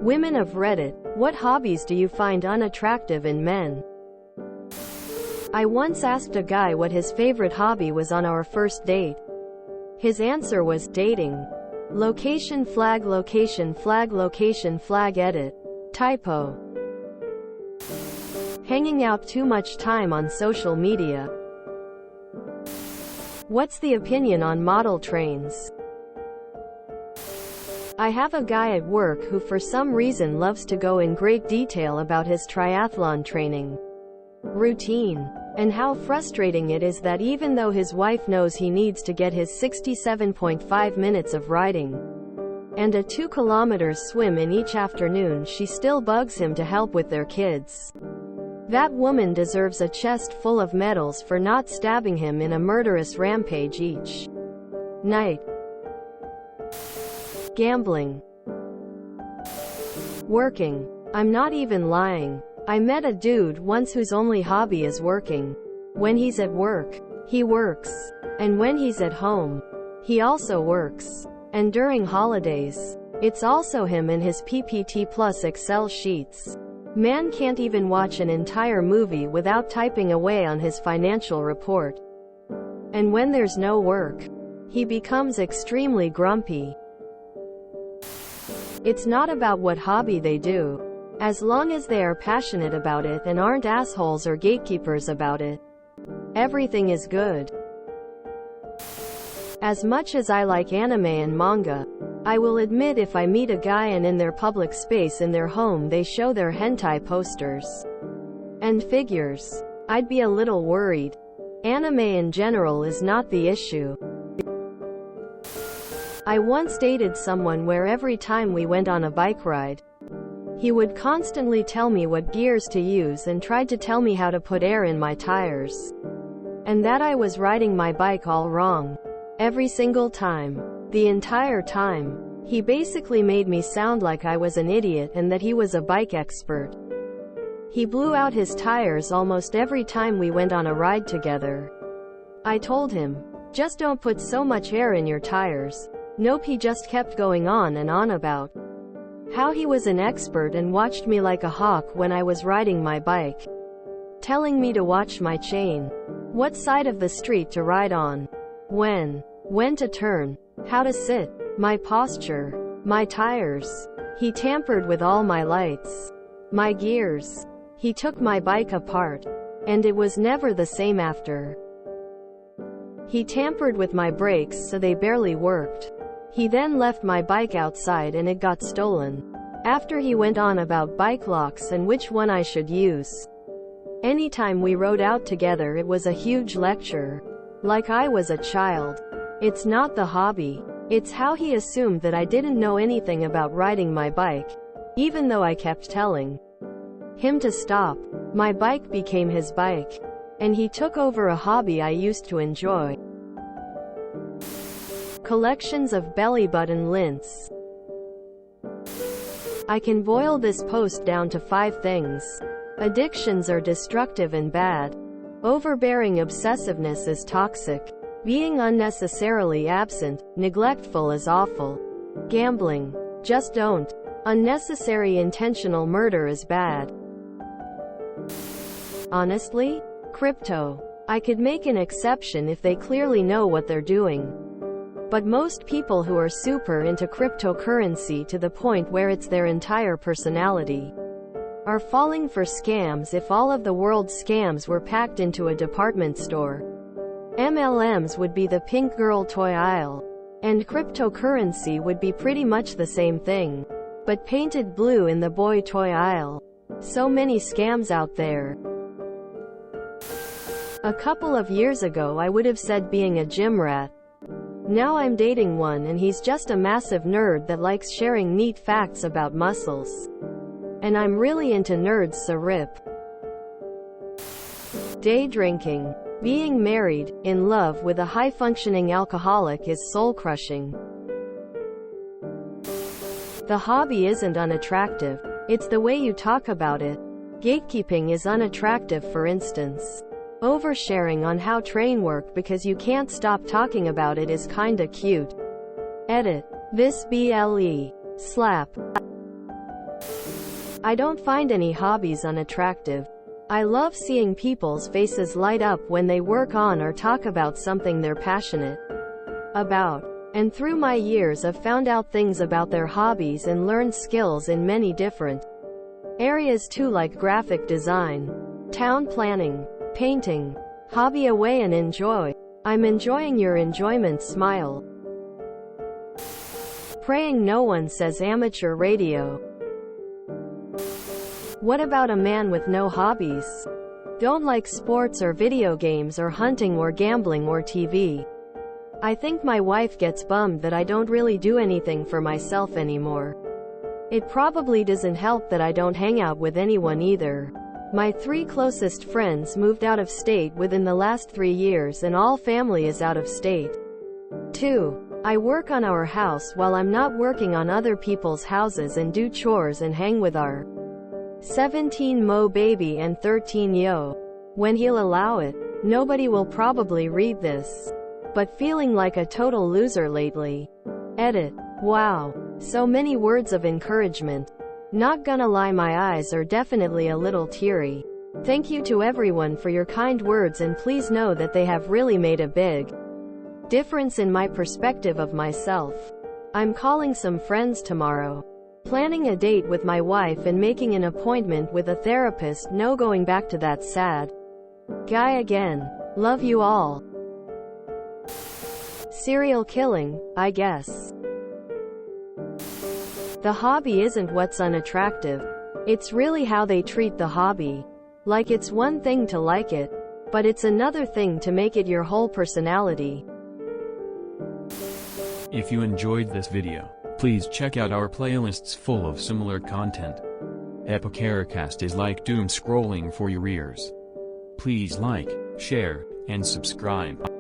Women of Reddit, what hobbies do you find unattractive in men? I once asked a guy what his favorite hobby was on our first date. His answer was dating. Location flag edit. Typo. Hanging out too much time on social media. What's the opinion on model trains? I have a guy at work who for some reason loves to go in great detail about his triathlon training routine, and how frustrating it is that even though his wife knows he needs to get his 67.5 minutes of riding and a 2 kilometers swim in each afternoon, she still bugs him to help with their kids. That woman deserves a chest full of medals for not stabbing him in a murderous rampage each night. Gambling. Working. I'm not even lying. I met a dude once whose only hobby is working. When he's at work, he works. And when he's at home, he also works. And during holidays, it's also him and his PPT plus Excel sheets. Man can't even watch an entire movie without typing away on his financial report. And when there's no work, he becomes extremely grumpy. It's not about what hobby they do. As long as they are passionate about it and aren't assholes or gatekeepers about it, everything is good. As much as I like anime and manga, I will admit if I meet a guy and in their public space in their home they show their hentai posters and figures, I'd be a little worried. Anime in general is not the issue. I once dated someone where every time we went on a bike ride, he would constantly tell me what gears to use and tried to tell me how to put air in my tires. And that I was riding my bike all wrong. Every single time. The entire time. He basically made me sound like I was an idiot and that he was a bike expert. He blew out his tires almost every time we went on a ride together. I told him, just don't put so much air in your tires. Nope, he just kept going on and on about how he was an expert and watched me like a hawk when I was riding my bike, telling me to watch my chain, what side of the street to ride on, when to turn, how to sit, my posture, my tires. He tampered with all my lights, my gears. He took my bike apart, and it was never the same after. He tampered with my brakes so they barely worked. He then left my bike outside and it got stolen. After he went on about bike locks and which one I should use. Anytime we rode out together it was a huge lecture. Like I was a child. It's not the hobby. It's how he assumed that I didn't know anything about riding my bike. Even though I kept telling him to stop. My bike became his bike. And he took over a hobby I used to enjoy. Collections of belly button lints. I can boil this post down to 5 things. Addictions are destructive and bad. Overbearing obsessiveness is toxic. Being unnecessarily absent, neglectful is awful. Gambling. Just don't. Unnecessary intentional murder is bad. Honestly? Crypto. I could make an exception if they clearly know what they're doing. But most people who are super into cryptocurrency to the point where it's their entire personality are falling for scams. If all of the world's scams were packed into a department store, MLMs would be the pink girl toy aisle. And cryptocurrency would be pretty much the same thing, but painted blue in the boy toy aisle. So many scams out there. A couple of years ago I would have said being a gym rat. Now I'm dating one and he's just a massive nerd that likes sharing neat facts about muscles. And I'm really into nerds, so rip. Day drinking. Being married, in love with a high-functioning alcoholic is soul-crushing. The hobby isn't unattractive. It's the way you talk about it. Gatekeeping is unattractive, for instance. Oversharing on how train work because you can't stop talking about it is kinda cute. Edit. This BLE. Slap. I don't find any hobbies unattractive. I love seeing people's faces light up when they work on or talk about something they're passionate about. And through my years I've found out things about their hobbies and learned skills in many different areas too, like graphic design, town planning, painting. Hobby away and enjoy. I'm enjoying your enjoyment. Smile. Praying no one says amateur radio. What about a man with no hobbies? Don't like sports or video games or hunting or gambling or TV. I think my wife gets bummed that I don't really do anything for myself anymore. It probably doesn't help that I don't hang out with anyone either. My 3 closest friends moved out of state within the last 3 years and all family is out of state. 2. I work on our house while I'm not working on other people's houses and do chores and hang with our 17-mo baby and 13-yo. When he'll allow it. Nobody will probably read this. But feeling like a total loser lately. Edit. Wow. So many words of encouragement. Not gonna lie, my eyes are definitely a little teary. Thank you to everyone for your kind words, and please know that they have really made a big difference in my perspective of myself. I'm calling some friends tomorrow. Planning a date with my wife and making an appointment with a therapist. No going back to that sad guy again. Love you all. Serial killing, I guess. The hobby isn't what's unattractive. It's really how they treat the hobby. Like it's one thing to like it, but it's another thing to make it your whole personality. If you enjoyed this video, please check out our playlists full of similar content. Epicaricast is like doom scrolling for your ears. Please like, share, and subscribe.